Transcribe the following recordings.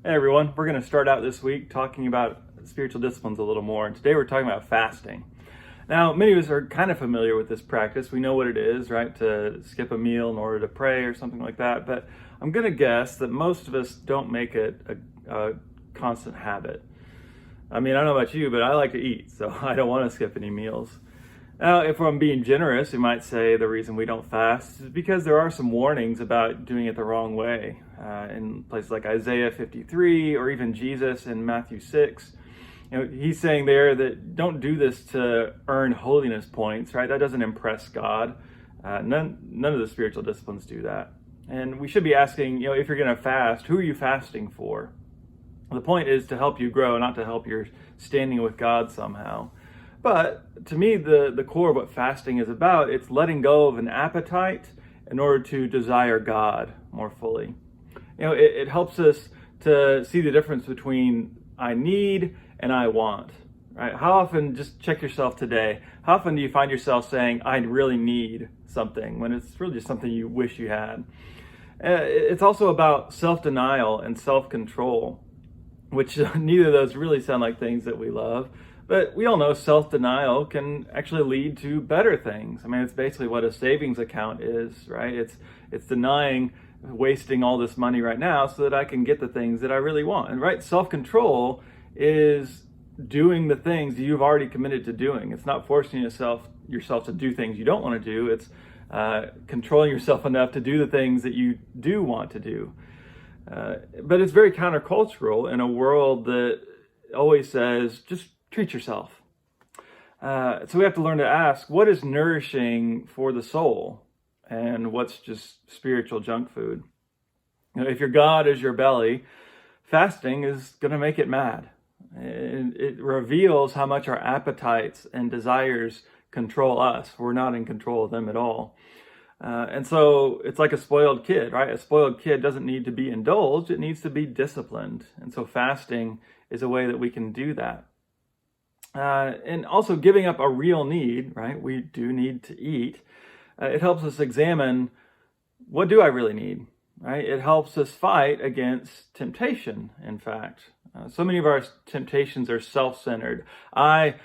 Hey everyone, we're going to start out this week talking about spiritual disciplines a little more. And today we're talking about fasting. Now, many of us are kind of familiar with this practice. We know what it is, right? To skip a meal in order to pray or something like that. But I'm going to guess that most of us don't make it a constant habit. I mean, I don't know about you, but I like to eat, so I don't want to skip any meals. Now, if I'm being generous, you might say the reason we don't fast is because there are some warnings about doing it the wrong way. In places like Isaiah 53 or even Jesus in Matthew 6. He's saying there that don't do this to earn holiness points, right? That doesn't impress God. None of the spiritual disciplines do that. And we should be asking, if you're going to fast, who are you fasting for? The point is to help you grow, not to help your standing with God somehow. But to me, the core of what fasting is about, it's letting go of an appetite in order to desire God more fully. It helps us to see the difference between I need and I want, right? How often, just check yourself today, how often do you find yourself saying, I really need something, when it's really just something you wish you had? It's also about self-denial and self-control, which neither of those really sound like things that we love. But we all know self-denial can actually lead to better things. I mean, it's basically what a savings account is, right? It's denying wasting all this money right now so that I can get the things that I really want. And right, self-control is doing the things you've already committed to doing. It's not forcing yourself to do things you don't want to do. It's controlling yourself enough to do the things that you do want to do. But it's very countercultural in a world that always says, just treat yourself. So we have to learn to ask, what is nourishing for the soul and what's just spiritual junk food? If your God is your belly, fasting is going to make it mad. It reveals how much our appetites and desires control us. We're not in control of them at all. And so it's like a spoiled kid, right? A spoiled kid doesn't need to be indulged. It needs to be disciplined. And so fasting is a way that we can do that. And also giving up a real need, right? We do need to eat. It helps us examine, what do I really need, right? It helps us fight against temptation, in fact. So many of our temptations are self-centered. I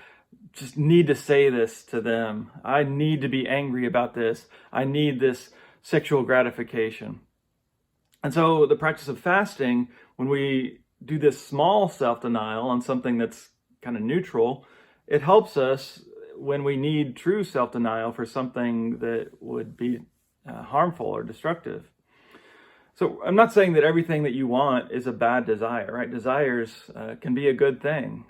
just need to say this to them. I need to be angry about this. I need this sexual gratification. And so the practice of fasting, when we do this small self-denial on something that's kind of neutral, it helps us when we need true self-denial for something that would be harmful or destructive. So I'm not saying that everything that you want is a bad desire, right? Desires can be a good thing.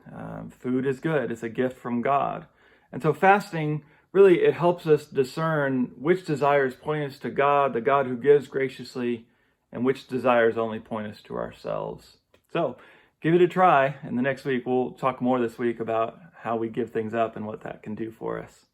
Food is good. It's a gift from God. And so fasting, really, it helps us discern which desires point us to God, the God who gives graciously, and which desires only point us to ourselves. So give it a try. And the next week, we'll talk more this week about how we give things up and what that can do for us.